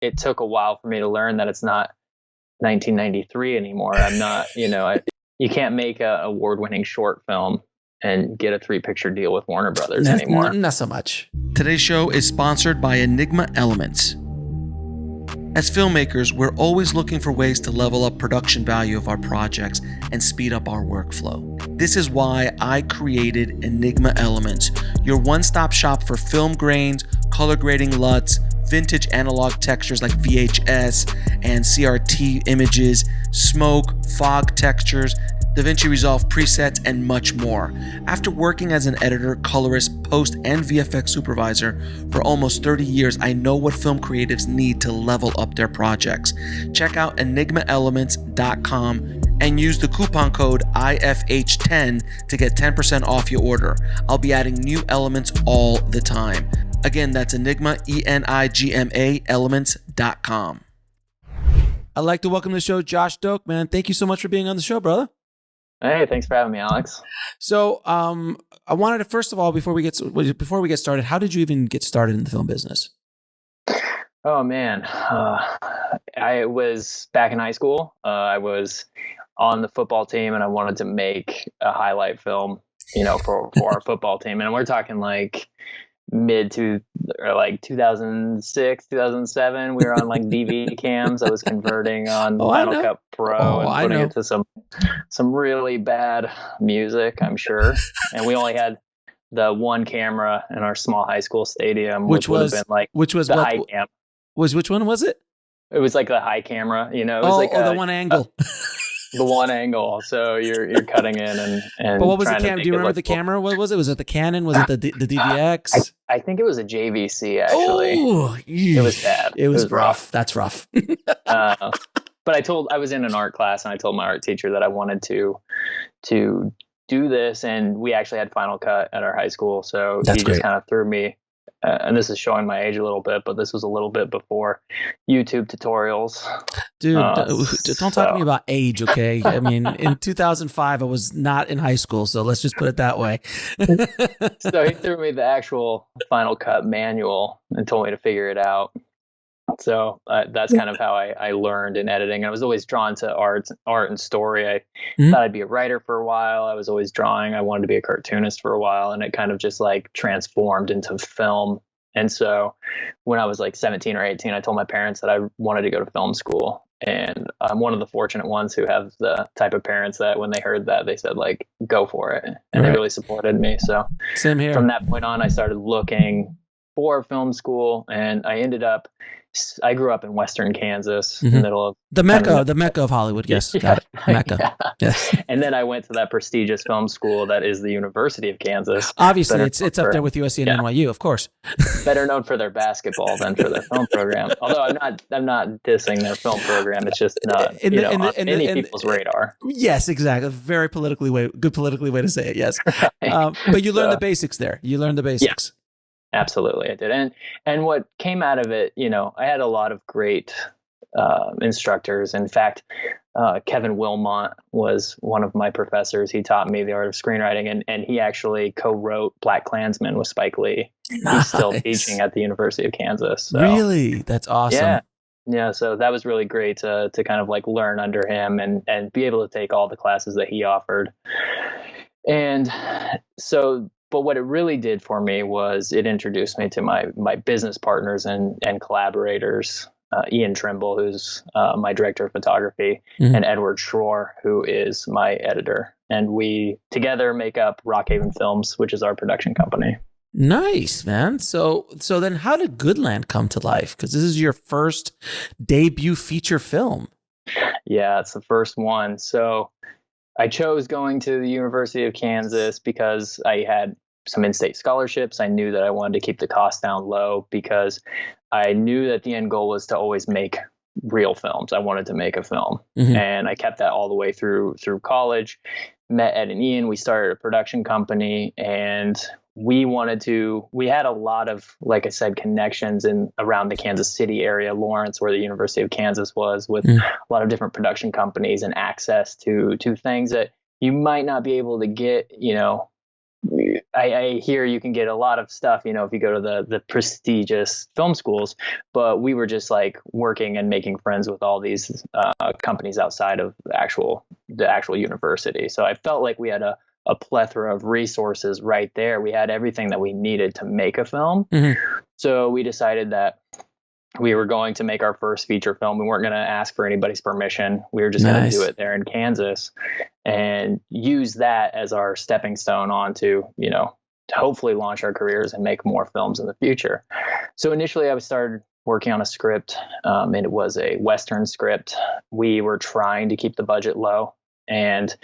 it took a while for me to learn that it's not 1993 anymore. I'm not, you can't make a award-winning short film and get a 3-picture deal with Warner Brothers anymore. Not so much. Today's show is sponsored by Enigma Elements. As filmmakers, we're always looking for ways to level up production value of our projects and speed up our workflow. This is why I created Enigma Elements, your one-stop shop for film grains, color grading LUTs, vintage analog textures like VHS and CRT images, smoke, fog textures, DaVinci Resolve presets, and much more. After working as an editor, colorist, post, and VFX supervisor for almost 30 years, I know what film creatives need to level up their projects. Check out enigmaelements.com and use the coupon code IFH10 to get 10% off your order. I'll be adding new elements all the time. Again, that's Enigma, ENIGMA, elements.com. I'd like to welcome to the show Josh Doke, man. Thank you so much for being on the show, brother. Hey, thanks for having me, Alex. So, I wanted to, first of all, before we get started, how did you even get started in the film business? Oh man, I was back in high school. I was on the football team, and I wanted to make a highlight film, for our football team. And we're talking like mid to like 2006, 2007. We were on like DV cams. I was converting on Final Cut Pro and putting it to some really bad music, I'm sure. And we only had the one camera in our small high school stadium, which was the high cam. Which one was it? It was like the high camera, It was the one angle. The one angle, so you're cutting in and. But what was the camera? Do you remember the camera? What was it? Was it the Canon? Was it the DVX? I think it was a JVC actually. Oh, it was bad. It was rough. That's rough. But I was in an art class, and I told my art teacher that I wanted to do this, and we actually had Final Cut at our high school, so he just kind of threw me. And this is showing my age a little bit, but this was a little bit before YouTube tutorials. Dude, don't talk to me about age, okay? I mean, in 2005, I was not in high school, so let's just put it that way. So he threw me the actual Final Cut manual and told me to figure it out. So that's kind of how I learned in editing. I was always drawn to art and story. I thought I'd be a writer for a while. I was always drawing. I wanted to be a cartoonist for a while, and it kind of just like transformed into film. And so when I was like 17 or 18, I told my parents that I wanted to go to film school. And I'm one of the fortunate ones who have the type of parents that when they heard that, they said like, go for it. And they really supported me. So same here. From that point on, I started looking for film school, and I grew up in Western Kansas, in the middle of the Mecca of Hollywood. Yes, got it. Mecca. Yeah. Yes. And then I went to that prestigious film school that is the University of Kansas. Obviously, it's up there with USC and NYU, of course. Better known for their basketball than for their film program. Although I'm not dissing their film program. It's just not on many people's radar. Yes, exactly. Very good politically way to say it. Yes, but you learned the basics there. You learned the basics. Yeah. Absolutely, I did. And what came out of it, I had a lot of great instructors. In fact, Kevin Wilmot was one of my professors. He taught me the art of screenwriting, and he actually co-wrote Black Klansman with Spike Lee. Nice. He's still teaching at the University of Kansas. So. Really? That's awesome. Yeah. So that was really great to kind of like learn under him and be able to take all the classes that he offered. And so. But what it really did for me was it introduced me to my business partners and collaborators, Ian Trimble, who's my director of photography, and Edward Schroer, who is my editor. And we together make up Rockhaven Films, which is our production company. Nice, man. So then how did Goodland come to life? Because this is your first debut feature film. Yeah, it's the first one. So I chose going to the University of Kansas because I had some in-state scholarships. I knew that I wanted to keep the cost down low because I knew that the end goal was to always make real films. I wanted to make a film. And I kept that all the way through college. Met Ed and Ian. We started a production company, and we had a lot of, like I said, connections around the Kansas City area, Lawrence, where the University of Kansas was, with a lot of different production companies and access to things that you might not be able to get, I hear you can get a lot of stuff, if you go to the prestigious film schools, but we were just like working and making friends with all these companies outside of the actual university. So I felt like we had a plethora of resources right there. We had everything that we needed to make a film. Mm-hmm. So we decided that we were going to make our first feature film. We weren't going to ask for anybody's permission. We were just going to do it there in Kansas and use that as our stepping stone onto, to hopefully launch our careers and make more films in the future. So initially I started working on a script, and it was a Western script. We were trying to keep the budget low, and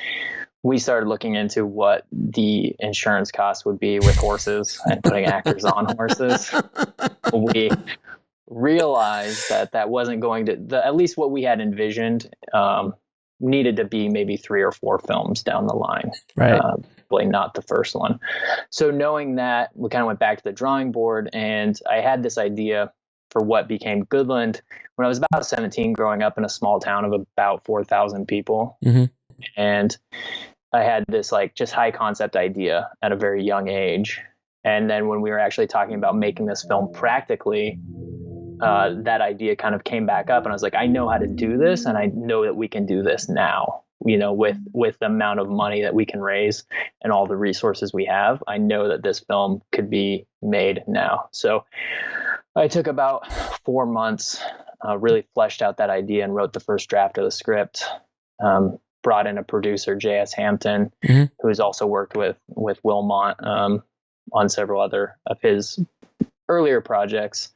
we started looking into what the insurance costs would be with horses and putting actors on horses. We realized that wasn't going to, at least what we had envisioned, needed to be maybe 3 or 4 films down the line. Right. Probably not the first one. So knowing that, we kind of went back to the drawing board, and I had this idea for what became Goodland when I was about 17, growing up in a small town of about 4,000 people. Mm-hmm. And I had this like just high concept idea at a very young age. And then when we were actually talking about making this film practically, that idea kind of came back up, and I was like, I know how to do this, and I know that we can do this now, with the amount of money that we can raise and all the resources we have. I know that this film could be made now. So I took about 4 months, really fleshed out that idea and wrote the first draft of the script. Brought in a producer, J.S. Hampton, mm-hmm. who's also worked with Wilmot on several other of his earlier projects,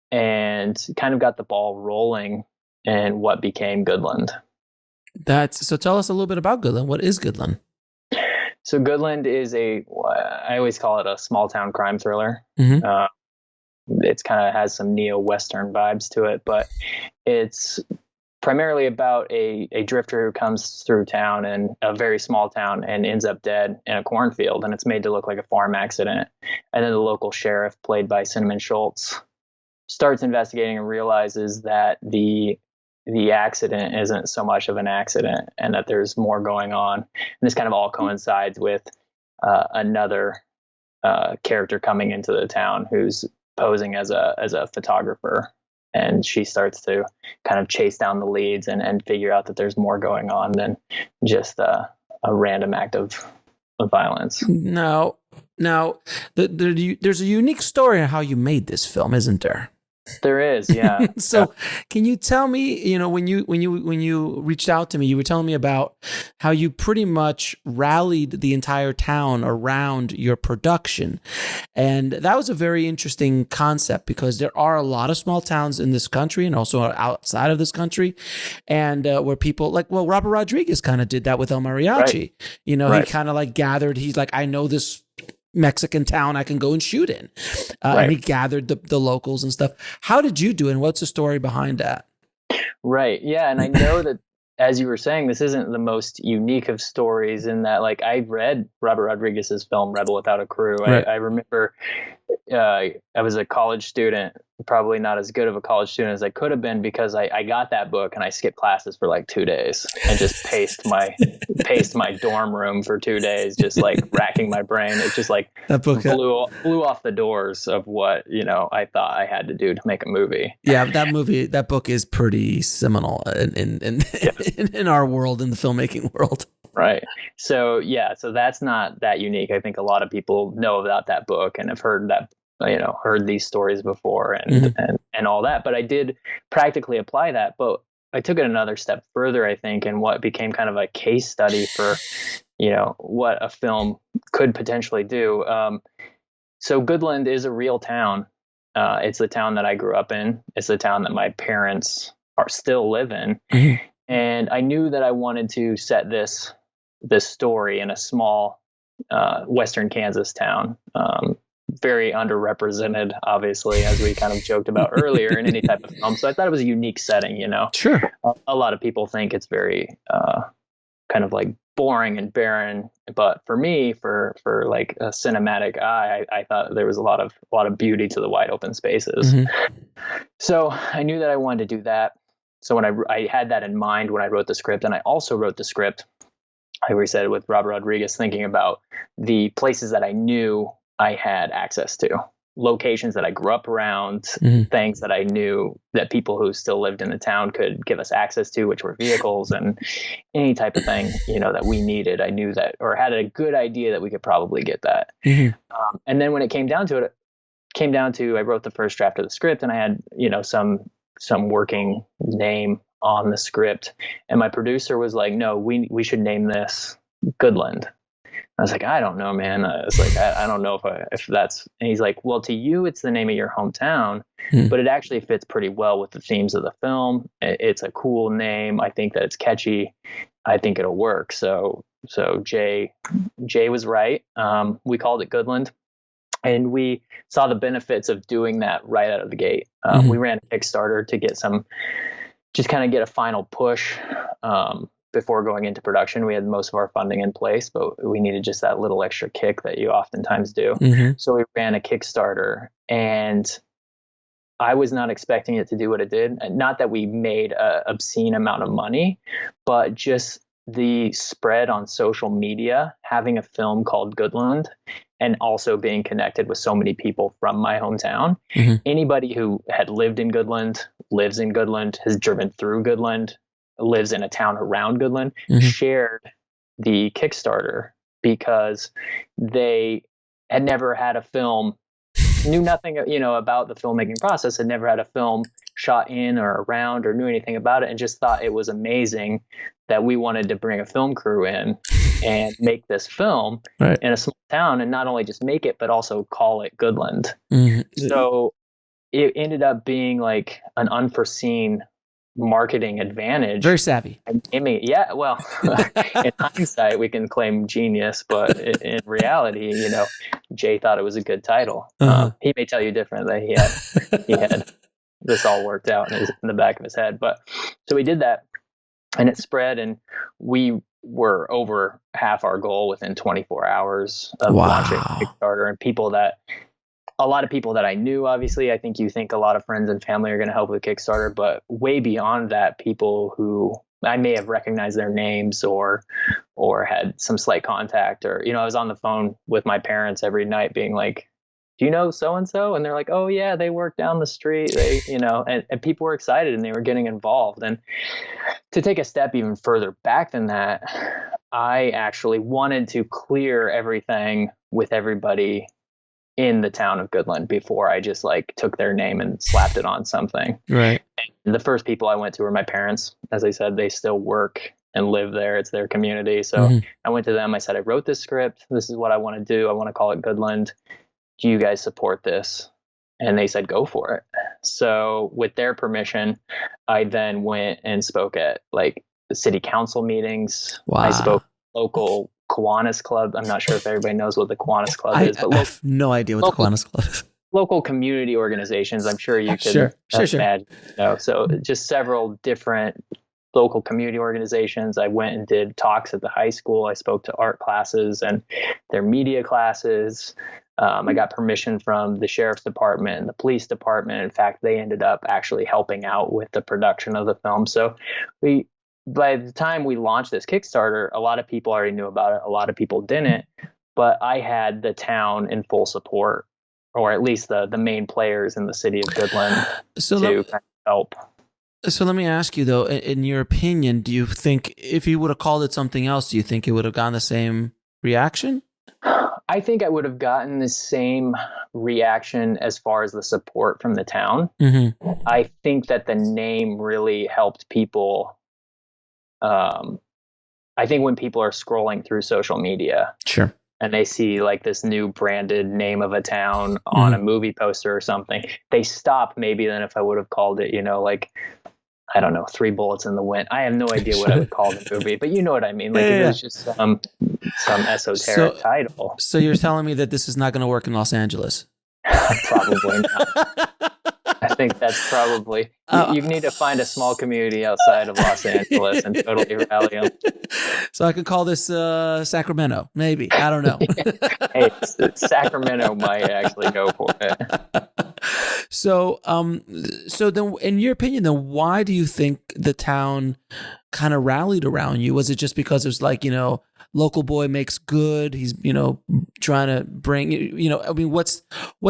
and kind of got the ball rolling in what became Goodland. So tell us a little bit about Goodland. What is Goodland? So Goodland is I always call it a small town crime thriller. Mm-hmm. It's kind of has some neo-Western vibes to it, but it's primarily about a drifter who comes through town, and a very small town, and ends up dead in a cornfield, and it's made to look like a farm accident. And then the local sheriff, played by Cinnamon Schultz, starts investigating and realizes that the accident isn't so much of an accident, and that there's more going on. And this kind of all coincides with another character coming into the town who's posing as a photographer. And she starts to kind of chase down the leads and figure out that there's more going on than just a random act of violence. Now, there's a unique story on how you made this film, isn't there? There is, yeah. So can you tell me, when you reached out to me, you were telling me about how you pretty much rallied the entire town around your production. And that was a very interesting concept, because there are a lot of small towns in this country and also outside of this country. And where people Robert Rodriguez kind of did that with El Mariachi. Right. Right. He kind of like gathered, he's like, I know this Mexican town I can go and shoot in. Right. And he gathered the locals and stuff. How did you do it, and what's the story behind that? Right. Yeah. And I know that, as you were saying, this isn't the most unique of stories, in that, like, I read Robert Rodriguez's film Rebel Without a Crew. Right. I remember I was a college student, probably not as good of a college student as I could have been, because I got that book and I skipped classes for like 2 days and just paced my dorm room for 2 days, just like racking my brain. It just like that book blew off the doors of what, I thought I had to do to make a movie. Yeah, that book is pretty seminal in our world, in the filmmaking world. Right. So that's not that unique. I think a lot of people know about that book and have heard these stories before and all that. But I did practically apply that. But I took it another step further, I think, and what became kind of a case study for, what a film could potentially do. So Goodland is a real town. It's the town that I grew up in. It's the town that my parents still live in. Mm-hmm. And I knew that I wanted to set this story in a small Western Kansas town, very underrepresented, obviously, as we kind of joked about earlier, in any type of film. So I thought it was a unique setting. Sure. A lot of people think it's very kind of like boring and barren, but for me, for like a cinematic eye, I thought there was a lot of beauty to the wide open spaces. Mm-hmm. So I knew that I wanted to do that. So when I had that in mind when I wrote the script, and I also wrote the script like we said, with Robert Rodriguez, thinking about the places that I knew I had access to, locations that I grew up around, things that I knew that people who still lived in the town could give us access to, which were vehicles and any type of thing, that we needed. I knew that, or had a good idea that we could probably get that. And then when it came down to I wrote the first draft of the script, and I had, some working name on the script, and my producer was like, no, we should name this Goodland. I was like, I don't know, man. I was like, I don't know if that's, and he's like, well, to you, it's the name of your hometown, but it actually fits pretty well with the themes of the film. It's a cool name. I think that it's catchy. I think it'll work. So Jay was right. We called it Goodland, and we saw the benefits of doing that right out of the gate. We ran a Kickstarter to get get a final push. Before going into production, we had most of our funding in place, but we needed just that little extra kick that you oftentimes do. So we ran a Kickstarter, and I was not expecting it to do what it did. Not that we made an obscene amount of money, but just the spread on social media, having a film called Goodland, and also being connected with so many people from my hometown. Anybody who had lived in Goodland, lives in Goodland, has driven through Goodland, lives in a town around Goodland, shared the Kickstarter because they had never had a film, knew nothing, about the filmmaking process, had never had a film shot in or around or knew anything about it, and just thought it was amazing that we wanted to bring a film crew in and make this film in a small town, and not only just make it, but also call it Goodland. So it ended up being like an unforeseen marketing advantage. Very savvy. Yeah, well, in hindsight, we can claim genius, but in reality, Jay thought it was a good title. He may tell you different, that he had this all worked out in the back of his head. But so we did that, and it spread, and we were over half our goal within 24 hours of launching Kickstarter, and a lot of people that I knew, obviously. I think a lot of friends and family are going to help with Kickstarter, but way beyond that, people who I may have recognized their names or had some slight contact, or, I was on the phone with my parents every night being like, do you know so-and-so? And they're like, oh yeah, they work down the street. They, and people were excited, and they were getting involved. And to take a step even further back than that, I actually wanted to clear everything with everybody in the town of Goodland before I just took their name and slapped it on something. Right. And the first people I went to were my parents. As I said, they still work and live there. It's their community. So I went to them. I said, I wrote this script. This is what I want to do. I want to call it Goodland. Do you guys support this? And they said, go for it. So with their permission, I then went and spoke at the city council meetings. I spoke at local Kiwanis Club. I'm not sure if everybody knows what the Kiwanis Club is, but I have no idea what the Kiwanis Club is. Local community organizations, I'm sure you can imagine. So just several different local community organizations. I went and did talks at the high school. I spoke to art classes and their media classes. I got permission from the sheriff's department and the police department. In fact, they ended up actually helping out with the production of the film. So by the time we launched this Kickstarter, a lot of people already knew about it. A lot of people didn't, but I had the town in full support, or at least the main players in the city of Goodland to help. So let me ask you though, in your opinion, do you think if you would have called it something else, do you think it would have gotten the same reaction? I think I would have gotten the same reaction as far as the support from the town. I think that the name really helped people. I think when people are scrolling through social media, and they see this new branded name of a town on a movie poster or something, they stop maybe than if I would have called it, I don't know, 3 Bullets in the Wind. I have no idea what I would call the movie, but you know what I mean. It was just some esoteric title. So you're telling me that this is not going to work in Los Angeles? Probably not. I think that's probably you need to find a small community outside of Los Angeles and totally rally them. So I could call this Sacramento, maybe. I don't know. Hey, Sacramento might actually go for it. So then, in your opinion, then why do you think the town kind of rallied around you? Was it just because it was local boy makes good. He's, trying to bring, I mean, what's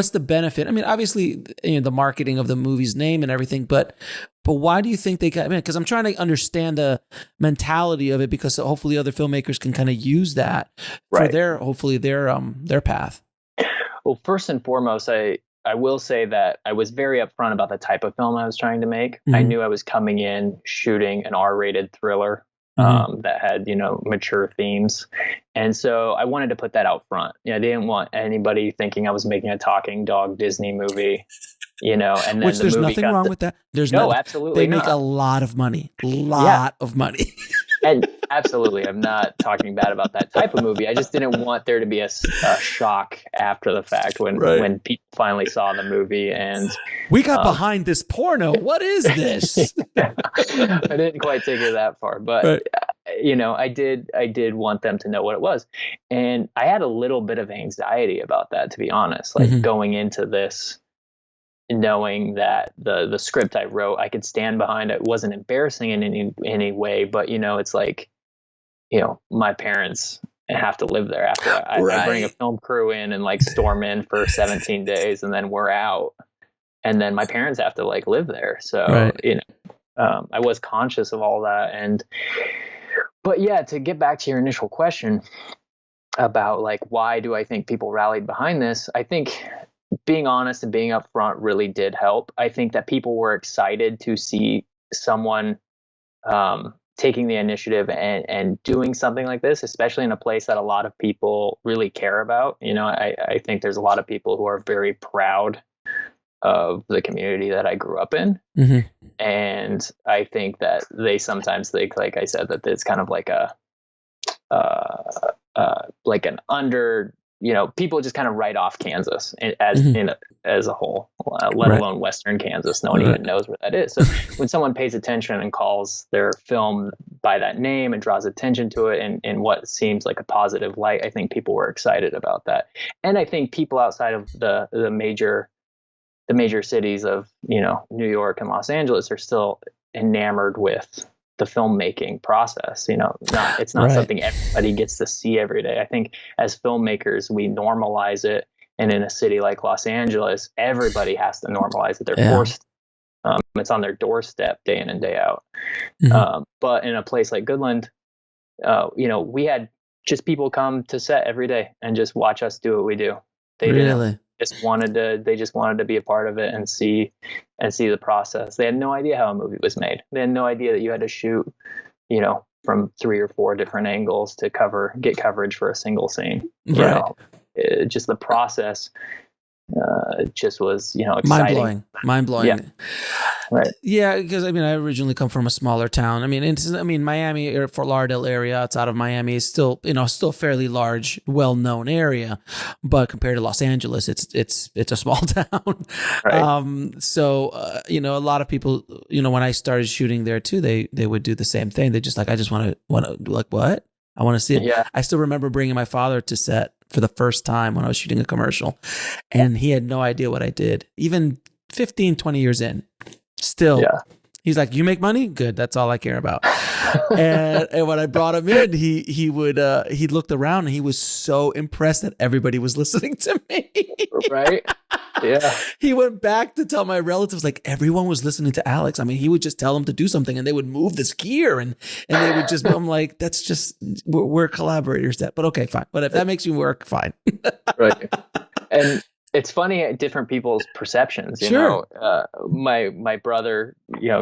the benefit? I mean, obviously, the marketing of the movie's name and everything, but why do you think they got, because I'm trying to understand the mentality of it, because hopefully other filmmakers can kind of use that for their path. Well, first and foremost, I will say that I was very upfront about the type of film I was trying to make. I knew I was coming in shooting an R-rated thriller that had, mature themes. And so I wanted to put that out front. I didn't want anybody thinking I was making a talking dog Disney movie, and then which there's nothing wrong with that. There's no, absolutely they make a lot of money, of money. And absolutely, I'm not talking bad about that type of movie. I just didn't want there to be a shock after the fact when people finally saw the movie and we got behind this porno. What is this? I didn't quite take it that far, but I did want them to know what it was, and I had a little bit of anxiety about that, to be honest. Like going into this, knowing that the script I wrote, I could stand behind. It wasn't embarrassing in any way, but it's like, my parents have to live there after I bring a film crew in and like storm in for 17 days and then we're out. And then my parents have to like live there. So, I was conscious of all that. But yeah, to get back to your initial question about like, why do I think people rallied behind this? I think being honest and being upfront really did help. I think that people were excited to see someone taking the initiative and doing something like this, especially in a place that a lot of people really care about. I think there's a lot of people who are very proud of the community that I grew up in. And I think that they sometimes think, like I said, that it's kind of like like an under, people just kind of write off Kansas as a whole, let alone Western Kansas. No one even knows where that is. So when someone pays attention and calls their film by that name and draws attention to it in what seems like a positive light, I think people were excited about that. And I think people outside of the major cities of, New York and Los Angeles are still enamored with the filmmaking process. It's not something everybody gets to see every day. I think as filmmakers, we normalize it. And in a city like Los Angeles, everybody has to normalize it. They're forced. It's on their doorstep day in and day out. But in a place like Goodland, we had just people come to set every day and just watch us do what we do. They just wanted to be a part of it and see the process. They had no idea how a movie was made. They had no idea that you had to shoot, from 3 or 4 different angles to get coverage for a single scene. Just the process just was, exciting. Mind blowing. Yeah. Right. Yeah, because I originally come from a smaller town. Miami or Fort Lauderdale area outside of Miami is still, still a fairly large, well-known area, but compared to Los Angeles, it's a small town. Right. So a lot of people, when I started shooting there too, they would do the same thing. They just like, I just want to like, what? I want to see it. Yeah. I still remember bringing my father to set for the first time when I was shooting a commercial, and he had no idea what I did. Even 15, 20 years in, still, he's like, "You make money? Good. That's all I care about." and when I brought him in, he looked around and he was so impressed that everybody was listening to me. Right. Yeah. He went back to tell my relatives, like, everyone was listening to Alex. He would just tell them to do something and they would move this gear and they would just, I'm like, that's just, we're collaborators. But okay, fine. But if that makes you work, fine. Right. And it's funny, different people's perceptions, my brother,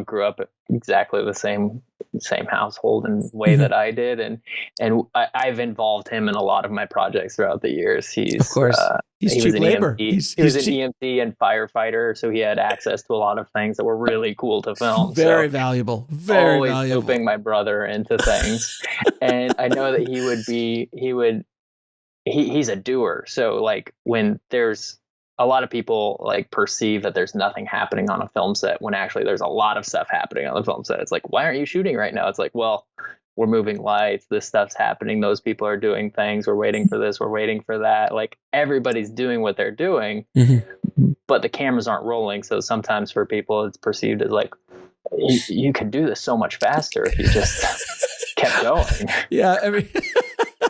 grew up exactly the same household and way that I did. And I've involved him in a lot of my projects throughout the years. Of course. He's cheap labor. He was an EMT and firefighter. So he had access to a lot of things that were really cool to film. Very valuable. Very always valuable. looping my brother into things. And I know that he's a doer. So like when there's a lot of people like perceive that there's nothing happening on a film set when actually there's a lot of stuff happening on the film set. It's like, why aren't you shooting right now? It's like, well, we're moving lights. This stuff's happening. Those people are doing things. We're waiting for this. We're waiting for that. Like everybody's doing what they're doing, but the cameras aren't rolling. So sometimes for people, it's perceived as like, you could do this so much faster if you just kept going. Yeah.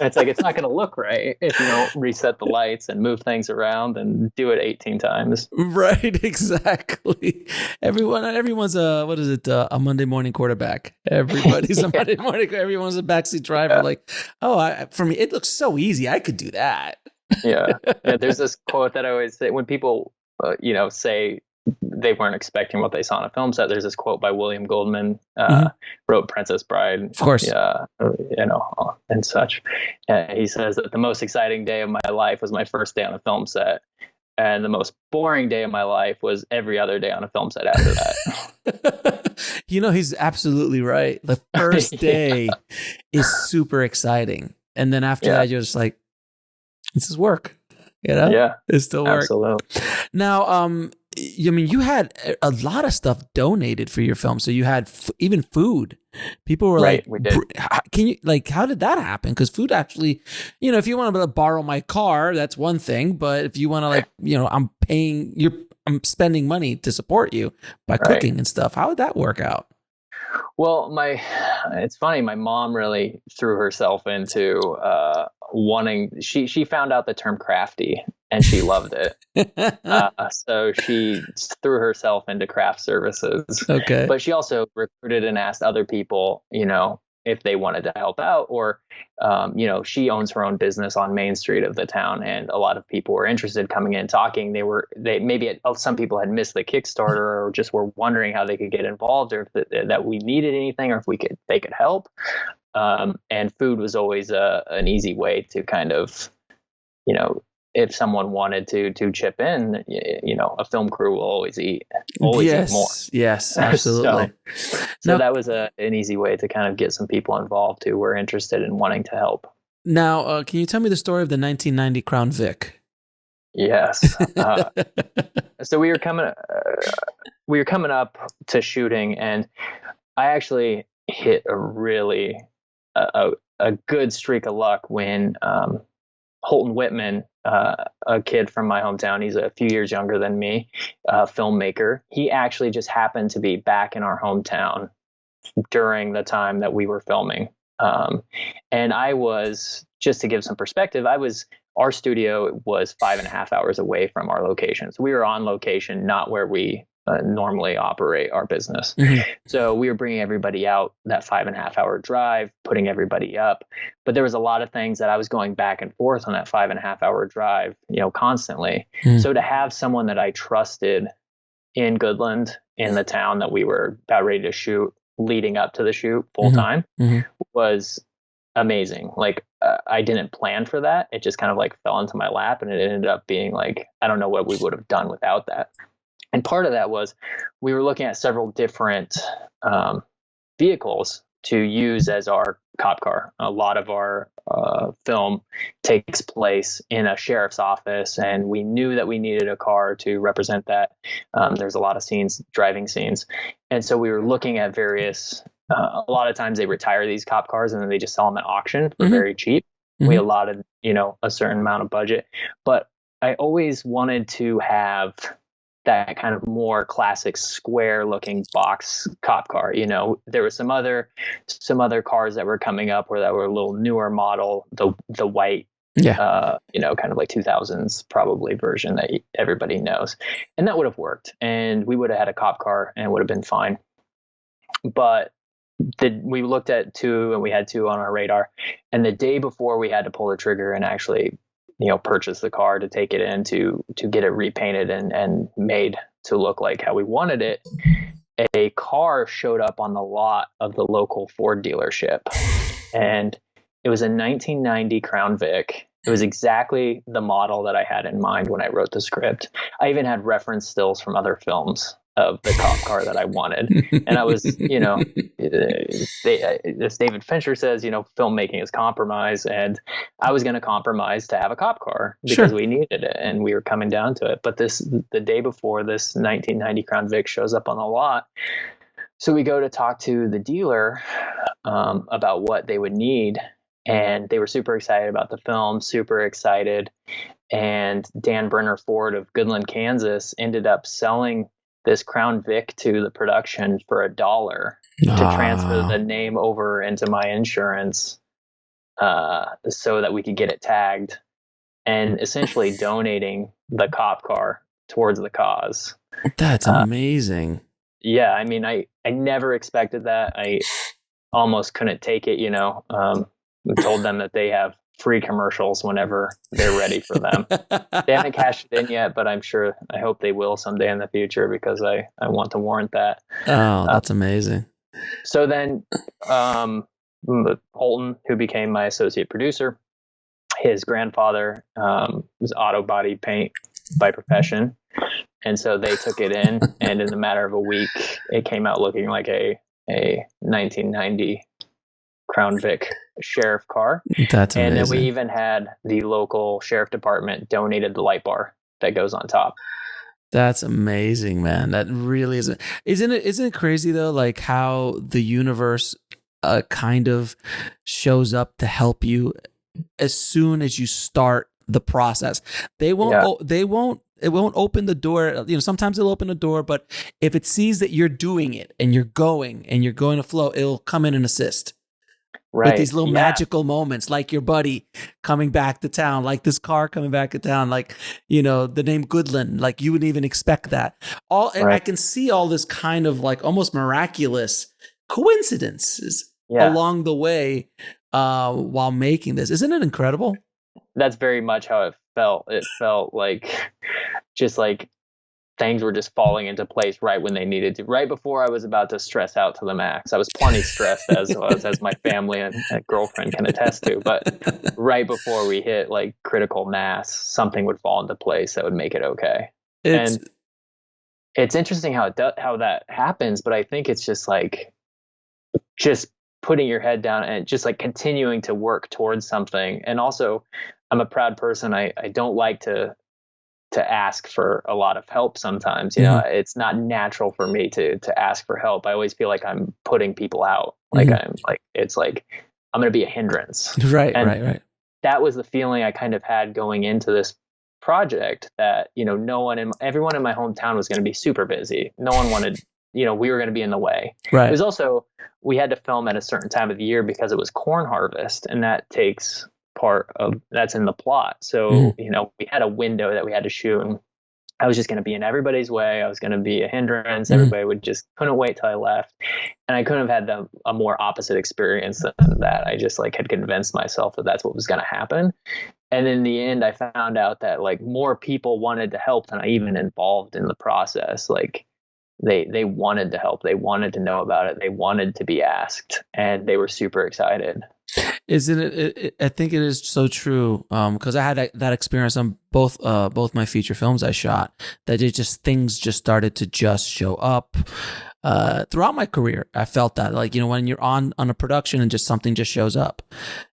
it's like, it's not going to look right if you don't reset the lights and move things around and do it 18 times. Right, exactly. Everyone's a Monday morning quarterback. Everybody's a Monday morning. Everyone's a backseat driver. Yeah. Like, for me, it looks so easy. I could do that. Yeah. There's this quote that I always say when people, say they weren't expecting what they saw on a film set. There's this quote by William Goldman, wrote Princess Bride, of course, and such. He says that the most exciting day of my life was my first day on a film set, and the most boring day of my life was every other day on a film set after that. He's absolutely right. The first day is super exciting, and then after that, you're just like, this is work. Yeah, it's still work. Absolutely. Now, you had a lot of stuff donated for your film. So you had even food. People were like, we did. Can you, how did that happen? Because food actually, if you want to borrow my car, that's one thing. But if you want to I'm spending money to support you by cooking and stuff. How would that work out? Well, it's funny. My mom really threw herself into wanting. She found out the term crafty and she loved it. So she threw herself into craft services. Okay, but she also recruited and asked other people, if they wanted to help out, or she owns her own business on Main Street of the town, and a lot of people were interested coming in talking. Some people had missed the Kickstarter or just were wondering how they could get involved, or if that we needed anything, or if they could help. And food was always an easy way to kind of, if someone wanted to chip in, a film crew will always eat more. Yes, absolutely. So that was an easy way to kind of get some people involved who were interested in wanting to help. Now, can you tell me the story of the 1990 Crown Vic? Yes. So we were coming up to shooting, and I actually hit a really a good streak of luck when Holton Whitman, a kid from my hometown, he's a few years younger than me, filmmaker. He actually just happened to be back in our hometown during the time that we were filming. And I was, just to give some perspective, our studio was 5.5 hours away from our location. So we were on location, not where we normally operate our business. Mm-hmm. So we were bringing everybody out that 5.5 hour drive, putting everybody up. But there was a lot of things that I was going back and forth on that 5.5 hour drive, constantly. Mm-hmm. So to have someone that I trusted in Goodland, in the town that we were about ready to shoot, leading up to the shoot full time, was amazing. I didn't plan for that. It just kind of fell into my lap, and it ended up being I don't know what we would have done without that. And part of that was we were looking at several different vehicles to use as our cop car. A lot of our film takes place in a sheriff's office, and we knew that we needed a car to represent that. There's a lot of driving scenes. And so we were looking at various, a lot of times they retire these cop cars and then they just sell them at auction for very cheap. We allotted, a certain amount of budget. But I always wanted to have that kind of more classic square looking box cop car. There were some other cars that were coming up that were a little newer model, the white, kind of 2000s probably version that everybody knows. And that would have worked, and we would have had a cop car and it would have been fine. But we looked at two, and we had two on our radar. And the day before we had to pull the trigger and actually purchase the car to take it in to get it repainted and made to look like how we wanted it, a car showed up on the lot of the local Ford dealership. And it was a 1990 Crown Vic. It was exactly the model that I had in mind when I wrote the script. I even had reference stills from other films of the cop car that I wanted. And I was, as David Fincher says, filmmaking is compromise. And I was going to compromise to have a cop car because we needed it and we were coming down to it. But the day before, this 1990 Crown Vic shows up on the lot. So we go to talk to the dealer about what they would need. And they were super excited about the film, super excited. And Dan Brenner Ford of Goodland, Kansas ended up selling this Crown Vic to the production for $1 to transfer the name over into my insurance so that we could get it tagged, and essentially donating the cop car towards the cause. That's amazing. Yeah, I mean, I never expected that. I almost couldn't take it, I told them that they have free commercials whenever they're ready for them. They haven't cashed it in yet, but I hope they will someday in the future, because I want to warrant that. Oh, that's amazing. So then Holton, who became my associate producer, his grandfather was auto body paint by profession. And so they took it in, and in a matter of a week, it came out looking like a 1990 Crown Vic sheriff car. That's amazing. And then we even had the local sheriff department donated the light bar that goes on top. That's amazing, man. That really is. Isn't it crazy though? Like how the universe kind of shows up to help you as soon as you start the process. It won't open the door. Sometimes it'll open the door, but if it sees that you're doing it and you're going to flow, it'll come in and assist. Right. With these little magical moments, like your buddy coming back to town, like this car coming back to town, like, the name Goodland, like you wouldn't even expect that. I can see all this kind of like almost miraculous coincidences along the way while making this. Isn't it incredible? That's very much how it felt. It felt like just like things were just falling into place right when they needed to. Right before I was about to stress out to the max. I was plenty stressed as my family and girlfriend can attest to. But right before we hit like critical mass, something would fall into place that would make it okay. And it's interesting how that happens. But I think it's just like putting your head down and just like continuing to work towards something. And also, I'm a proud person. I don't like to ask for a lot of help sometimes. It's not natural for me to ask for help. I always feel like I'm putting people out. Like I'm going to be a hindrance. Right. That was the feeling I kind of had going into this project, that, everyone in my hometown was going to be super busy. No one wanted, we were going to be in the way. Right. It was also, we had to film at a certain time of the year because it was corn harvest, and that takes that's in the plot. So, we had a window that we had to shoot, and I was just going to be in everybody's way. I was going to be a hindrance. Everybody couldn't wait till I left. And I couldn't have had a more opposite experience than that. I just had convinced myself that that's what was going to happen. And in the end, I found out that more people wanted to help than I even involved in the process. They wanted to help. They wanted to know about it. They wanted to be asked, and they were super excited. Isn't it? I think it is so true. Because I had that experience on both my feature films I shot. That things just started to just show up. Throughout my career, I felt that when you're on a production and just something just shows up,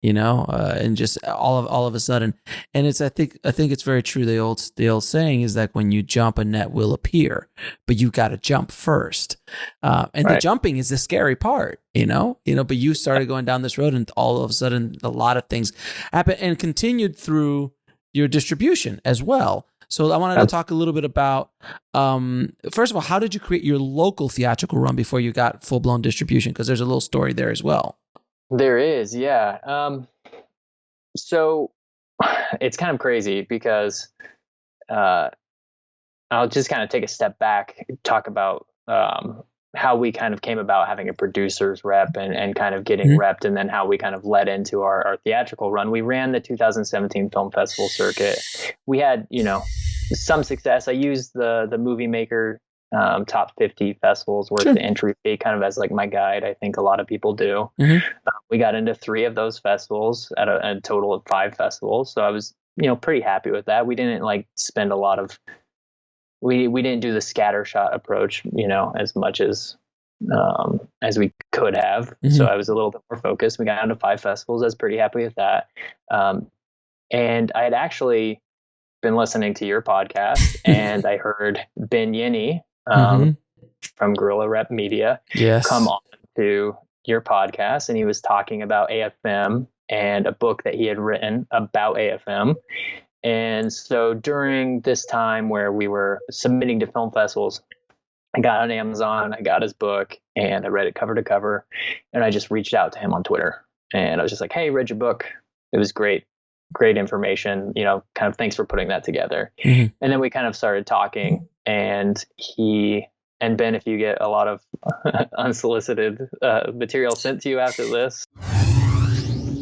and just all of a sudden, and I think it's very true. The old saying is that when you jump, a net will appear, but you got to jump first. The jumping is the scary part, but you started going down this road, and all of a sudden a lot of things happened and continued through your distribution as well. So I wanted to talk a little bit about, first of all, how did you create your local theatrical run before you got full-blown distribution? Because there's a little story there as well. There is, yeah. So it's kind of crazy because I'll just kind of take a step back, talk about how we kind of came about having a producer's rep and kind of getting repped, and then how we kind of led into our theatrical run. We ran the 2017 film festival circuit. We had, some success. I used the Movie Maker top 50 festivals worth the entry fee kind of as my guide. I think a lot of people do. We got into 3 of those festivals at a total of 5 festivals. So I was, pretty happy with that. We didn't spend a lot of, we didn't do the scattershot approach, as much as we could have. So I was a little bit more focused. We got into 5 festivals. I was pretty happy with that. And I had actually been listening to your podcast, and I heard Ben Yenny from Guerrilla Rep Media come on to your podcast, and he was talking about AFM and a book that he had written about AFM. And so during this time where we were submitting to film festivals, I got on Amazon, I got his book, and I read it cover to cover, and I just reached out to him on Twitter and I was just like, hey, read your book. It was great information, kind of thanks for putting that together. And then we kind of started talking, and Ben, if you get a lot of unsolicited material sent to you after this.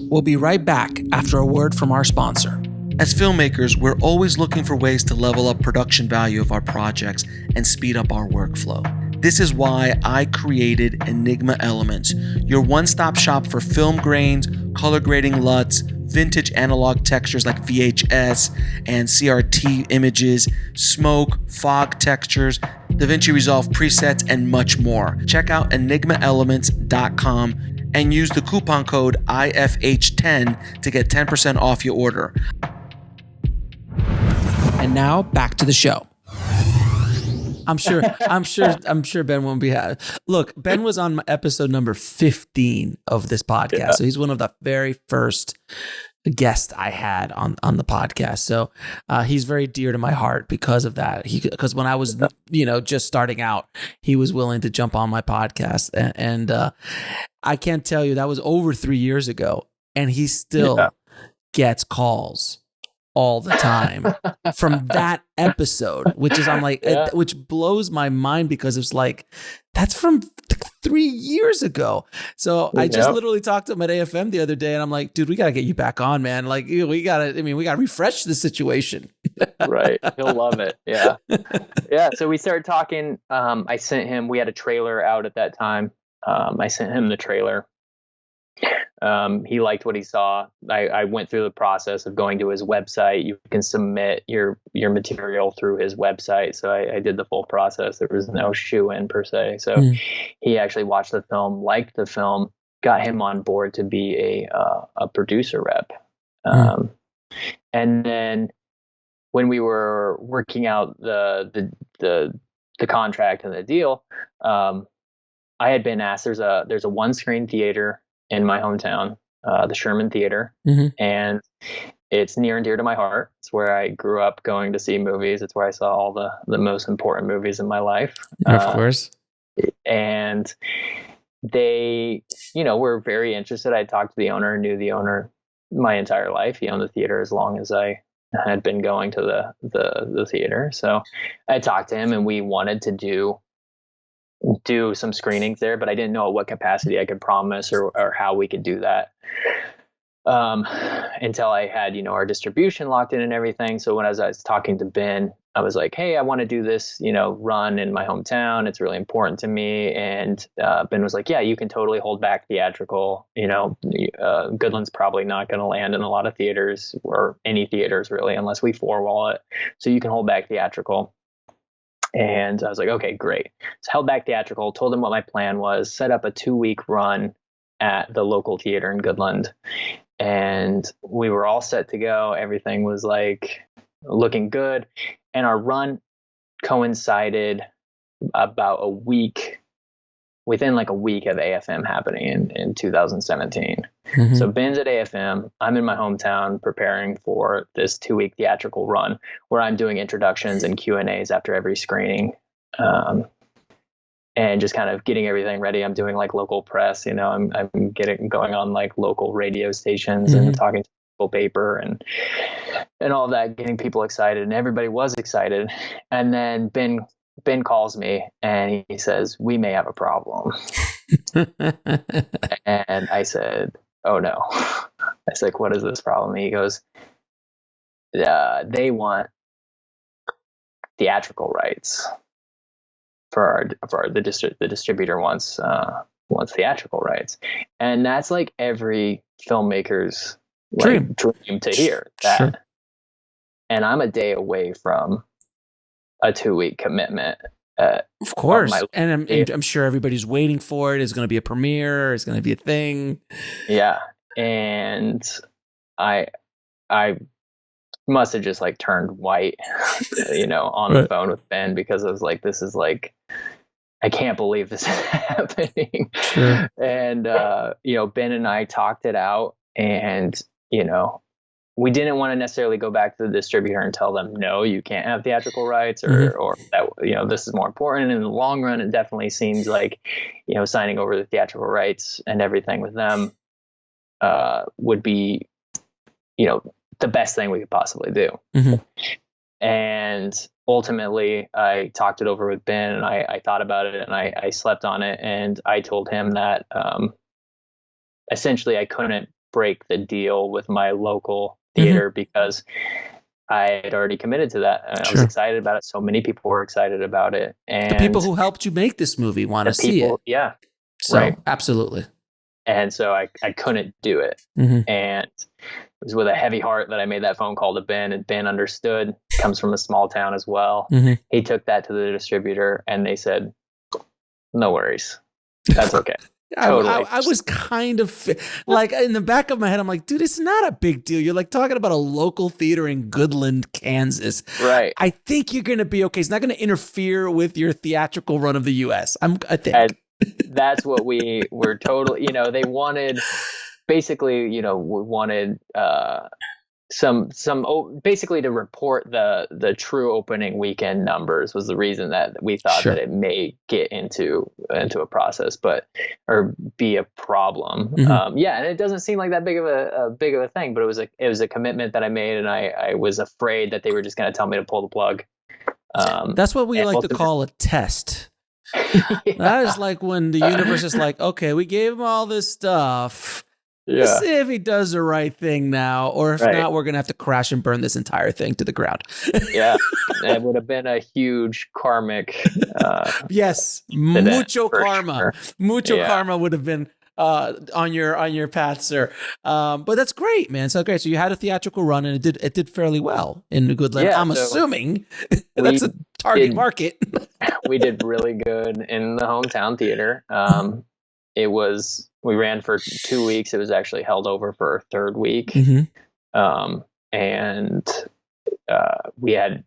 We'll be right back after a word from our sponsor. As filmmakers, we're always looking for ways to level up production value of our projects and speed up our workflow. This is why I created Enigma Elements, your one-stop shop for film grains, color grading LUTs, vintage analog textures like VHS and CRT images, smoke, fog textures, DaVinci Resolve presets, and much more. Check out enigmaelements.com and use the coupon code IFH10 to get 10% off your order. And now back to the show. I'm sure Ben won't be happy. Look, Ben was on episode number 15 of this podcast. So he's one of the very first guests I had on the podcast. So he's very dear to my heart because of that. Because when I was, just starting out, he was willing to jump on my podcast. And I can't tell you, that was over 3 years ago. And he still gets calls all the time from that episode, which is, I'm like, which blows my mind, because it's like, that's from 3 years ago. So I just literally talked to him at AFM the other day, and I'm like, dude, we got to get you back on, man. Like, we got to refresh the situation. Right. He'll love it. Yeah. Yeah. So we started talking. I sent him, we had a trailer out at that time. I sent him the trailer. He liked what he saw. I went through the process of going to his website. You can submit your material through his website. So I did the full process. There was no shoe-in per se. So he actually watched the film, liked the film, got him on board to be a producer rep. And then when we were working out the contract and the deal, I had been asked, there's a one-screen theater in my hometown, the Sherman Theater, and it's near and dear to my heart. It's where I grew up going to see movies. It's where I saw all the most important movies in my life. Of course. And they, were very interested. I talked to the owner, knew the owner my entire life. He owned the theater as long as I had been going to the theater. So I talked to him, and we wanted to do some screenings there, but I didn't know at what capacity I could promise or how we could do that until I had, our distribution locked in and everything. So when I was talking to Ben, I was like, hey, I want to do this, run in my hometown. It's really important to me. And Ben was like, yeah, you can totally hold back theatrical. Goodland's probably not going to land in a lot of theaters, or any theaters really, unless we four-wall it. So you can hold back theatrical. And I was like, okay, great. So held back theatrical, told him what my plan was, set up a 2-week run at the local theater in Goodland. And we were all set to go. Everything was like looking good. And our run coincided about within like a week of AFM happening in 2017. So Ben's at AFM. I'm in my hometown preparing for this 2-week theatrical run where I'm doing introductions and Q&As after every screening, and just kind of getting everything ready. I'm doing like local press, I'm going on like local radio stations and talking to local paper and all of that, getting people excited, and everybody was excited. And then Ben calls me and he says, we may have a problem. And I said, oh no. I was like, what is this problem? He goes, they want theatrical rights for the distributor wants theatrical rights. And that's like every filmmaker's dream to hear that. Sure. And I'm a day away from a 2-week commitment. Of course. And I'm sure everybody's waiting for it. It's going to be a premiere. It's going to be a thing. Yeah. And I must have just like turned white, on the phone with Ben, because I was like, this is like, I can't believe this is happening. Sure. And, Ben and I talked it out, and, we didn't want to necessarily go back to the distributor and tell them, no, you can't have theatrical rights, or that, this is more important. And in the long run, it definitely seems like, signing over the theatrical rights and everything with them would be, the best thing we could possibly do. Mm-hmm. And ultimately, I talked it over with Ben, and I thought about it, and I slept on it, and I told him that essentially I couldn't break the deal with my local theater because I had already committed to that. And I was excited about it. So many people were excited about it. And the people who helped you make this movie want to see it. Yeah. So, right. Absolutely. And so I couldn't do it. Mm-hmm. And it was with a heavy heart that I made that phone call to Ben, and Ben understood, comes from a small town as well. Mm-hmm. He took that to the distributor, and they said, no worries. That's okay. Totally. I was kind of like, in the back of my head, I'm like, dude, it's not a big deal. You're like talking about a local theater in Goodland, Kansas. Right. I think you're going to be okay. It's not going to interfere with your theatrical run of the U.S. I think. And that's what we were totally, they wanted, basically, we wanted basically to report the true opening weekend numbers was the reason that we thought that it may get into a process, or be a problem. Mm-hmm. And it doesn't seem like that big of a thing, but it was a commitment that I made, and I was afraid that they were just going to tell me to pull the plug. That's what we like to call a test. That is like when the universe is like, okay, we gave him all this stuff. Let's see if he does the right thing now, or if not, we're going to have to crash and burn this entire thing to the ground. Yeah, it would have been a huge karmic. Yes, mucho karma. Sure. Mucho karma would have been on your path, sir. But that's great, man. So great. So you had a theatrical run, and it did fairly well in Goodland. Yeah, I'm assuming that's a target market. We did really good in the hometown theater. We ran for 2 weeks. It was actually held over for a third week. Mm-hmm. And we had,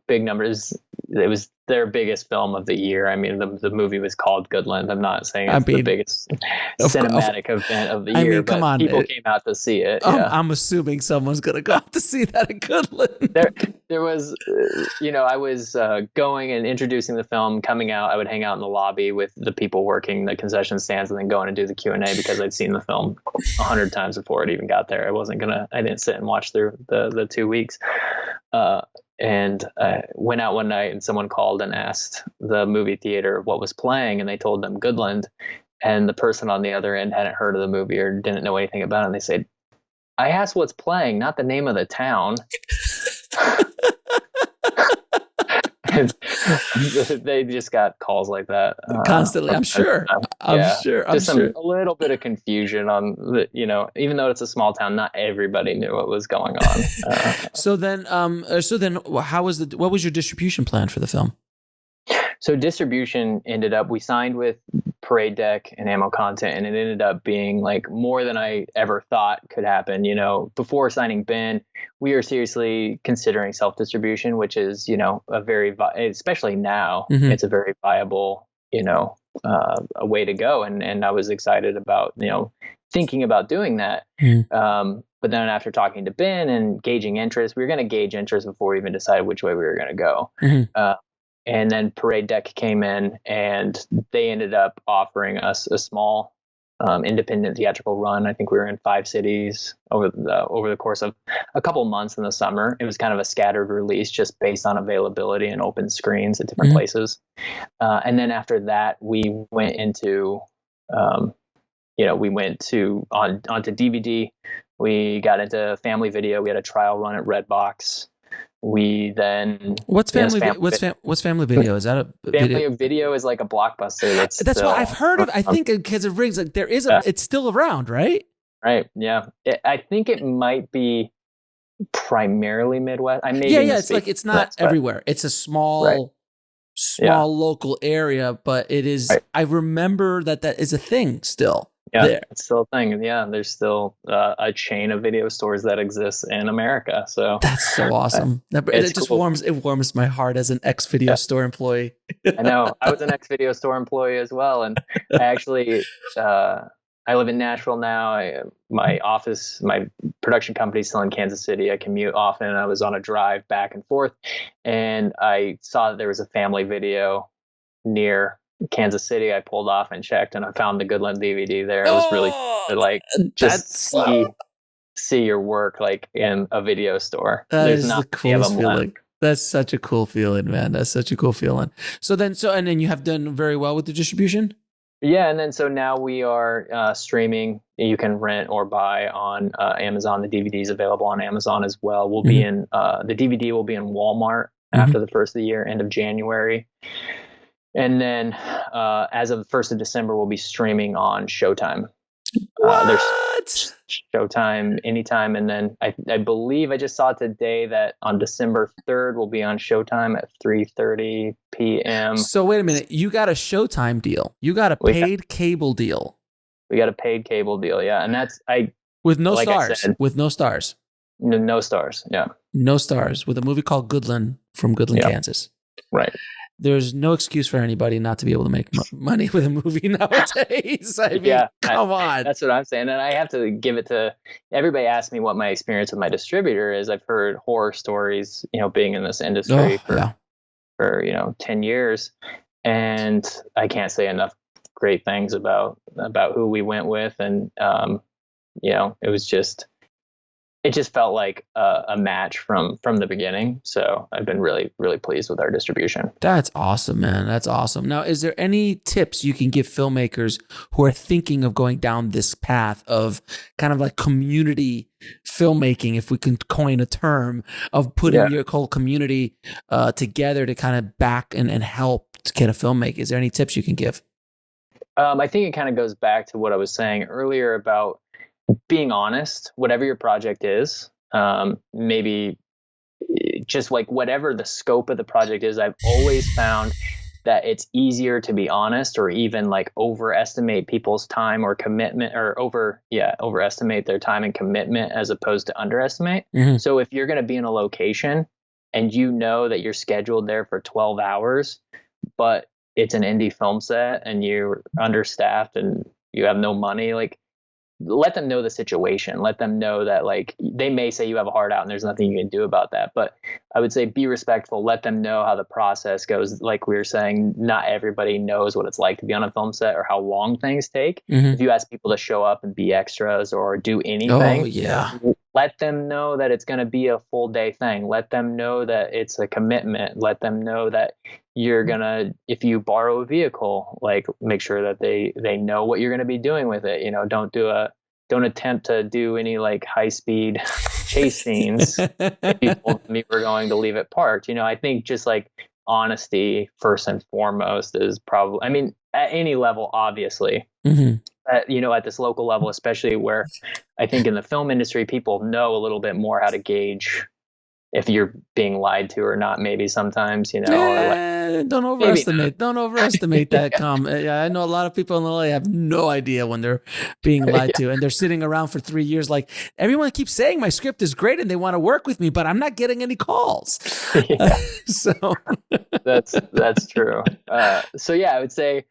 big numbers. It was their biggest film of the year. I mean, the movie was called Goodland. I'm not saying it's the biggest cinematic event of the year, but come on, people came out to see it. I'm assuming someone's going to go out to see that in Goodland. There was, I was going and introducing the film, coming out. I would hang out in the lobby with the people working the concession stands, and then going and do the Q&A because I'd seen the film 100 times before it even got there. I didn't sit and watch through the 2 weeks. And I went out one night, and someone called and asked the movie theater what was playing, and they told them Goodland. And the person on the other end hadn't heard of the movie or didn't know anything about it. And they said, I asked what's playing, not the name of the town. They just got calls like that constantly. I'm sure. Just a little bit of confusion on even though it's a small town, not everybody knew what was going on. So then, what was your distribution plan for the film? So distribution ended up, we signed with Parade Deck and Ammo Content, and it ended up being like more than I ever thought could happen. Before signing Ben, we were seriously considering self-distribution, which is, a very, especially now, it's a very viable, a way to go. And I was excited about, thinking about doing that. But then after talking to Ben and gauging interest, we were going to gauge interest before we even decided which way we were going to go. And then Parade Deck came in, and they ended up offering us a small independent theatrical run. I think we were in 5 cities over the course of a couple months in the summer. It was kind of a scattered release just based on availability and open screens at different places. And then after that, we went into, onto DVD. We got into family video. We had a trial run at Redbox. We then what's family video? Is that a family video? Is like a blockbuster. That's what I've heard of. I think because it rings like there is it's still around, right? Right. Yeah. I think it might be primarily Midwest. It's like it's not everywhere. It's a small local area, but it is. Right. I remember that is a thing still. Yeah, there. It's still a thing. Yeah, there's still a chain of video stores that exists in America. So that's so awesome. It just warms my heart as an ex-video store employee. I know. I was an ex-video store employee as well, and I actually I live in Nashville now. My production company is still in Kansas City. I commute often. I was on a drive back and forth, and I saw that there was a family video near Kansas City, I pulled off and checked, and I found the Goodland DVD there. It was really to, like, just see your work like in a video store. That There's is the not many of coolest them feeling. left. That's such a cool feeling, man. That's such a cool feeling. And then you have done very well with the distribution? Yeah, and then so now we are streaming. You can rent or buy on Amazon. The DVD is available on Amazon as well. We'll be in the DVD will be in Walmart after the first of the year, end of January. And then as of the 1st of December, we'll be streaming on Showtime. There's Showtime anytime. And then I believe I just saw today that on December 3rd, we'll be on Showtime at 3:30 p.m. So wait a minute. You got a Showtime deal. You got a paid cable deal. We got a paid cable deal. Yeah. And that's, with no stars. With no stars. No stars. Yeah. No stars. With a movie called Goodland from Goodland, Kansas. Right. There's no excuse for anybody not to be able to make money with a movie nowadays. I mean, come on. That's what I'm saying. And I have to give it to everybody. Asks me what my experience with my distributor is. I've heard horror stories, being in this industry for 10 years. And I can't say enough great things about who we went with. And, it just felt like a match from the beginning. So I've been really, really pleased with our distribution. That's awesome, man. That's awesome. Now, is there any tips you can give filmmakers who are thinking of going down this path of kind of like community filmmaking, if we can coin a term, of putting your whole community together to kind of back and help to get a filmmaker? Is there any tips you can give? I think it kind of goes back to what I was saying earlier about being honest, whatever your project is, maybe just like whatever the scope of the project is. I've always found that it's easier to be honest, or even like overestimate people's time or commitment, or overestimate their time and commitment as opposed to underestimate. So if you're going to be in a location and you know that you're scheduled there for 12 hours, but it's an indie film set and you're understaffed and you have no money, like, let them know the situation. Let them know that, like, they may say you have a hard out and there's nothing you can do about that. But I would say be respectful. Let them know how the process goes. Like we were saying, not everybody knows what it's like to be on a film set or how long things take. If you ask people to show up and be extras or do anything, let them know that it's going to be a full day thing. Let them know that it's a commitment. Let them know that you're going to, if you borrow a vehicle, like, make sure that they know what you're going to be doing with it. Don't attempt to do any like high speed chase scenes. If you told me we're going to leave it parked, I think just like honesty first and foremost is probably, I mean, at any level, obviously, at this local level, especially, where I think in the film industry, people know a little bit more how to gauge if you're being lied to or not, maybe sometimes, or like, don't overestimate that comment. I know a lot of people in LA have no idea when they're being lied to, and they're sitting around for 3 years like, everyone keeps saying my script is great and they want to work with me, but I'm not getting any calls. So that's true. So I would say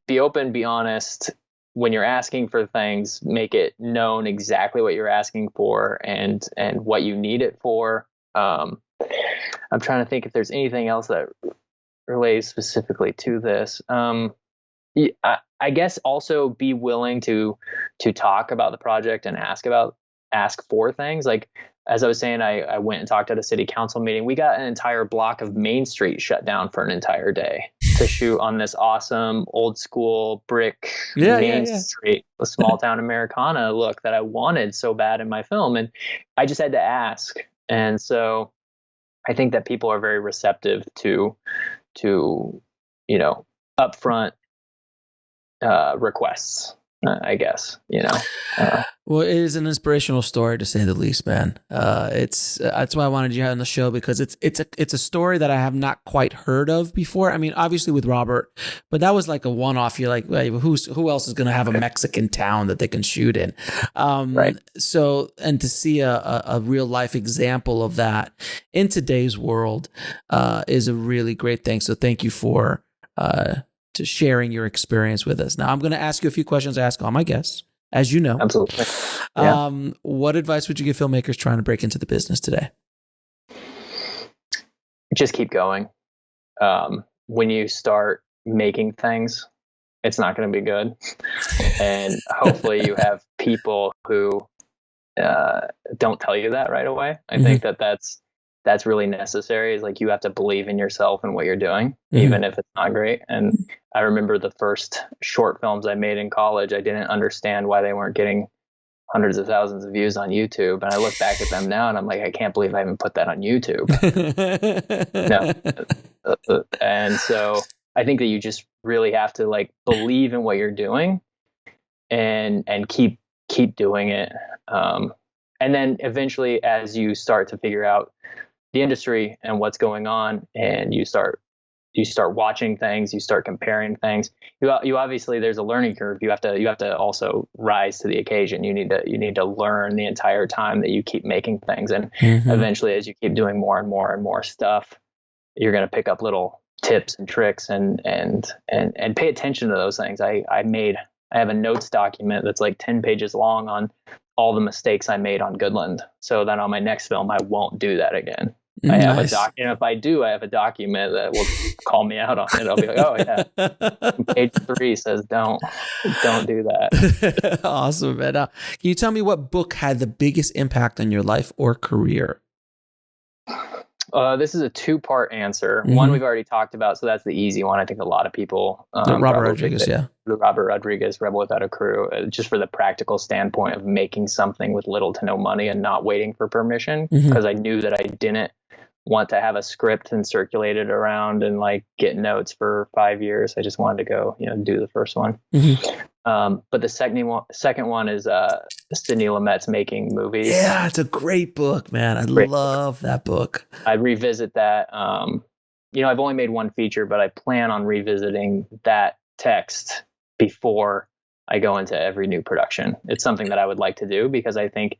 be open, be honest. When you're asking for things, make it known exactly what you're asking for and what you need it for. I'm trying to think if there's anything else that relates specifically to this. I guess also be willing to talk about the project and ask for things. Like, as I was saying, I went and talked at a city council meeting. We got an entire block of Main Street shut down for an entire day to shoot on this awesome old school brick Main Street, a small town Americana look that I wanted so bad in my film. And I just had to ask. And so I think that people are very receptive to upfront requests. I guess, Well, it is an inspirational story, to say the least, man. That's why I wanted you on the show, because it's a story that I have not quite heard of before. I mean, obviously with Robert, but that was like a one-off. You're like, wait, who else is going to have a Mexican town that they can shoot in? Right. So, and to see a real life example of that in today's world is a really great thing. So thank you for to sharing your experience with us. Now, I'm going to ask you a few questions I ask all my guests, as you know. Absolutely. What advice would you give filmmakers trying to break into the business today? Just keep going. When you start, making things, it's not going to be good. And hopefully you have people who don't tell you that right away. I think that's really necessary. Is like, you have to believe in yourself and what you're doing, even if it's not great. And I remember the first short films I made in college, I didn't understand why they weren't getting hundreds of thousands of views on YouTube. And I look back at them now and I'm like, I can't believe I even put that on YouTube. No. And so I think that you just really have to like believe in what you're doing and keep doing it. And then eventually, as you start to figure out the industry and what's going on, and you start watching things, you start comparing things, you obviously, there's a learning curve. You have to also rise to the occasion. You need to learn the entire time that you keep making things. And eventually, as you keep doing more and more and more stuff, you're going to pick up little tips and tricks and pay attention to those things. I have a notes document that's like 10 pages long on all the mistakes I made on Goodland, so that on my next film I won't do that again. I have and if I do, I have a document that will call me out on it. I'll be like, oh yeah, page 3 says don't do that. Awesome, man. Can you tell me what book had the biggest impact on your life or career? This is a 2-part answer. One we've already talked about, so that's the easy one. I think a lot of people. Robert Rodriguez, the Robert Rodriguez, Rebel Without a Crew, just for the practical standpoint of making something with little to no money and not waiting for permission, because I knew that I didn't want to have a script and circulate it around and like get notes for 5 years. I just wanted to go, do the first one. But the second one is Sidney Lumet's Making Movies. Yeah, it's a great book, man. I love that book. I revisit that. I've only made one feature, but I plan on revisiting that text before I go into every new production. It's something that I would like to do, because I think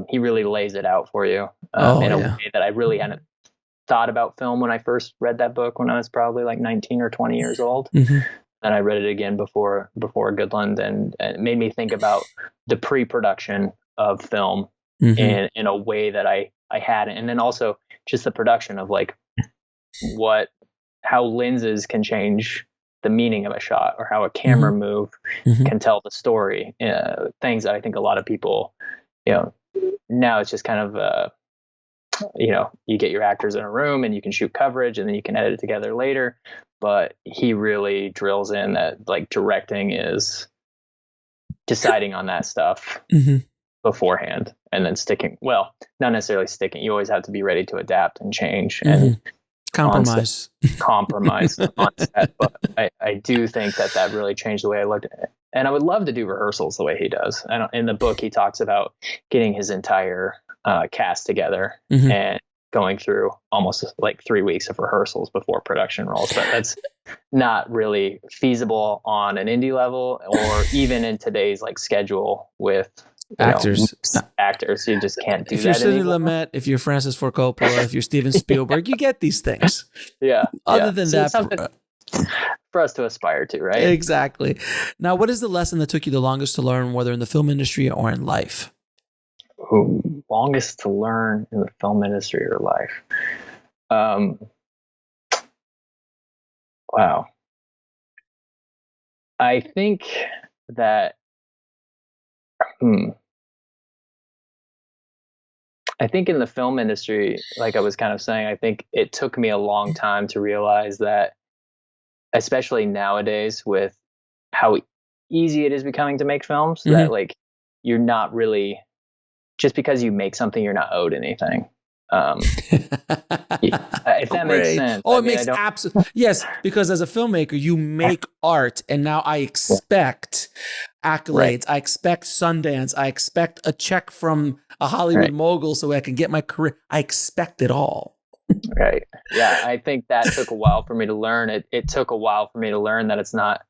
he really lays it out for you in a way that I really hadn't thought about film when I first read that book when I was probably like 19 or 20 years old. And I read it again before Goodland, and it made me think about the pre-production of film in a way that I hadn't. And then also just the production of like how lenses can change the meaning of a shot, or how a camera move can tell the story. Things that I think a lot of people, now it's just kind of, you get your actors in a room and you can shoot coverage and then you can edit it together later. But he really drills in that like directing is deciding on that stuff beforehand and then sticking. Well, not necessarily sticking. You always have to be ready to adapt and change and compromise on set. But I do think that really changed the way I looked at it. And I would love to do rehearsals the way he does. And in the book, he talks about getting his entire cast together and going through almost like 3 weeks of rehearsals before production rolls. But that's not really feasible on an indie level, or even in today's like schedule with actors. You just can't do if that. You're Sidney Lumet, if you're Francis Ford Coppola, if you're Steven Spielberg, you get these things. Other than that, something for us to aspire to, right? Exactly. Now, what is the lesson that took you the longest to learn, whether in the film industry or in life? Longest to learn in the film industry or life? Wow. I think that I think in the film industry, like I was kind of saying, I think it took me a long time to realize that, especially nowadays with how easy it is becoming to make films, that like you're not really, just because you make something, you're not owed anything. If that makes sense. Oh, it makes absolute yes, because as a filmmaker, you make art, and now I expect accolades. I expect Sundance. I expect a check from a Hollywood mogul so I can get my career. I expect it all. Right. Yeah, I think that took a while for me to learn. It took a while for me to learn that it's not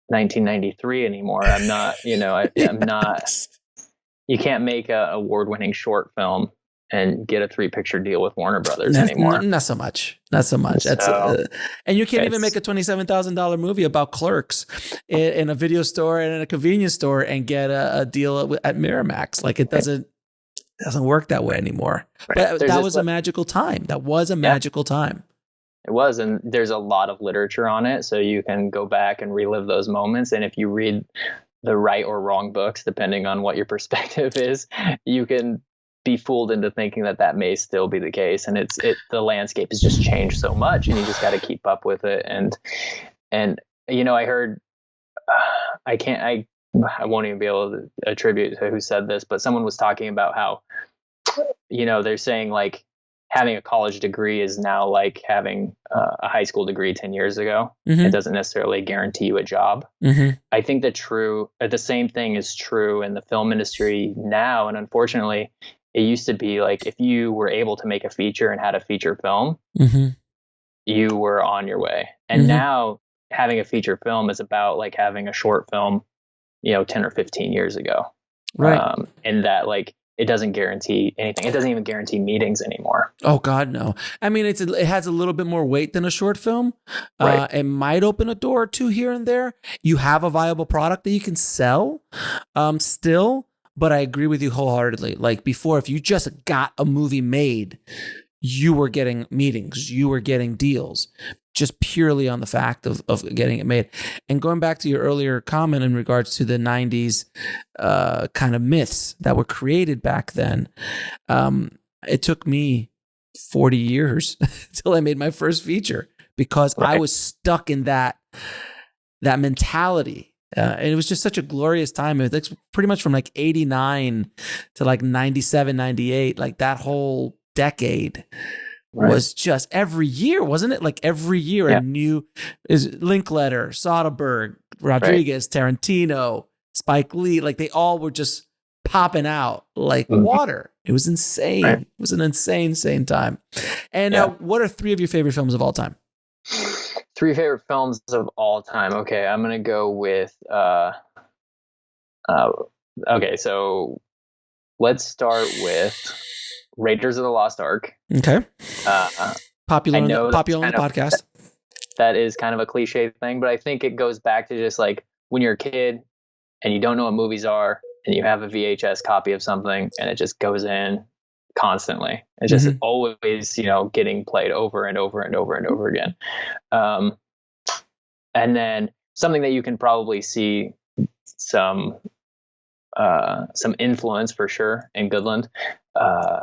1993 anymore. I'm not, I'm not. You can't make a award-winning short film and get a 3-picture deal with Warner Brothers anymore. Not so much. That's and you can't even make a $27,000 movie about clerks in a video store and in a convenience store and get a deal at Miramax. Like it doesn't work that way anymore. But that was a magical time. That was a magical time. It was, and there's a lot of literature on it, so you can go back and relive those moments. And if you read the right or wrong books, depending on what your perspective is, you can be fooled into thinking that may still be the case. And the landscape has just changed so much, and you just got to keep up with it. And I heard, I won't even be able to attribute to who said this, but someone was talking about how, they're saying like having a college degree is now like having a high school degree 10 years ago. Mm-hmm. It doesn't necessarily guarantee you a job. Mm-hmm. I think the same thing is true in the film industry now. And unfortunately, it used to be like, if you were able to make a feature and had a feature film, mm-hmm. you were on your way. And mm-hmm. now having a feature film is about like having a short film, 10 or 15 years ago. Right. And that like, it doesn't guarantee anything. It doesn't even guarantee meetings anymore. Oh God, no. I mean, it has a little bit more weight than a short film. Right. It might open a door or two here and there. You have a viable product that you can sell still, but I agree with you wholeheartedly. Like before, if you just got a movie made, you were getting meetings, you were getting deals, just purely on the fact of getting it made. And going back to your earlier comment in regards to the 90s kind of myths that were created back then, it took me 40 years till I made my first feature because right. I was stuck in that mentality. And it was just such a glorious time. It was pretty much from like 89 to like 97, 98, like that whole decade. Right. Was just every year, wasn't it? Like every year a new is Linklater, Soderbergh, Rodriguez, right. Tarantino, Spike Lee, like they all were just popping out like mm-hmm. water. It was insane. Right. It was an insane time. And what are 3 of your favorite films of all time? 3 favorite films of all time. Okay, I'm gonna go with okay, so let's start with Raiders of the Lost Ark. Okay. Popular on the podcast. That is kind of a cliche thing, but I think it goes back to just like when you're a kid and you don't know what movies are and you have a VHS copy of something and it just goes in constantly. It's just mm-hmm. always, getting played over and over and over and over again. And then something that you can probably see some influence for sure in Goodland.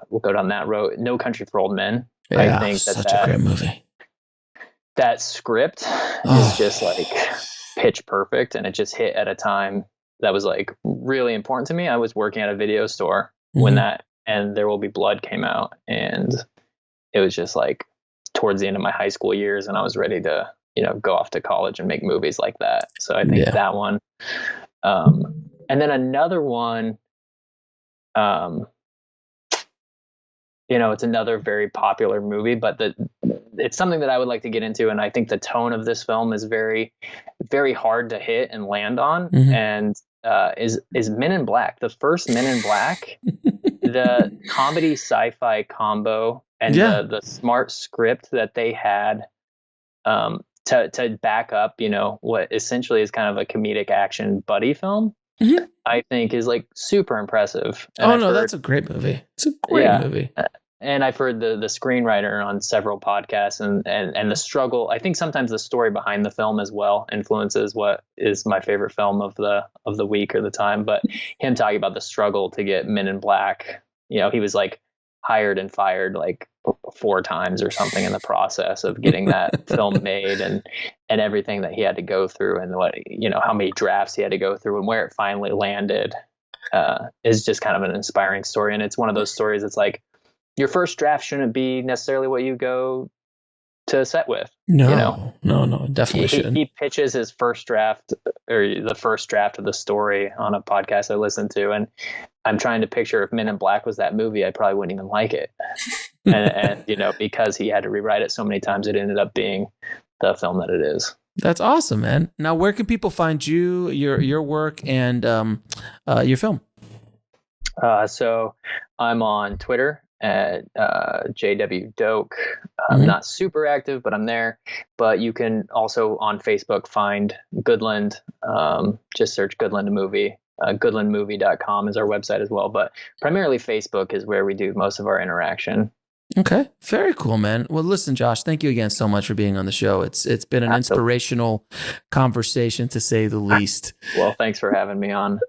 We'll go down that road. No Country for Old Men. Yeah, I think such a great movie. That script is just like pitch perfect, and it just hit at a time that was like really important to me. I was working at a video store mm-hmm. when that and There Will Be Blood came out, and it was just like towards the end of my high school years, and I was ready to go off to college and make movies like that. So I think that one. And then another one. It's another very popular movie, but it's something that I would like to get into. And I think the tone of this film is very, very hard to hit and land on. Mm-hmm. And is Men in Black, the first Men in Black, the comedy sci-fi combo and the smart script that they had to back up, what essentially is kind of a comedic action buddy film. Mm-hmm. I think is like super impressive. And that's a great movie. It's a great movie. And I've heard the screenwriter on several podcasts and the struggle. I think sometimes the story behind the film as well influences what is my favorite film of the week or the time. But him talking about the struggle to get Men in Black, he was like hired and fired like 4 times or something in the process of getting that film made and everything that he had to go through and what, how many drafts he had to go through and where it finally landed is just kind of an inspiring story. And it's one of those stories that's like, your first draft shouldn't be necessarily what you go to set with. No, definitely shouldn't. He pitches his first draft or the first draft of the story on a podcast I listened to. And I'm trying to picture if Men in Black was that movie, I probably wouldn't even like it. and because he had to rewrite it so many times, it ended up being the film that it is. That's awesome, man. Now, where can people find you, your work, and your film? So I'm on Twitter at JW Doke. I'm not super active, but I'm there. But you can also on Facebook find Goodland. Just search Goodland Movie. Goodlandmovie.com is our website as well. But primarily Facebook is where we do most of our interaction. Okay. Very cool, man. Well, listen, Josh, thank you again so much for being on the show. It's been an inspirational conversation, to say the least. Well, thanks for having me on.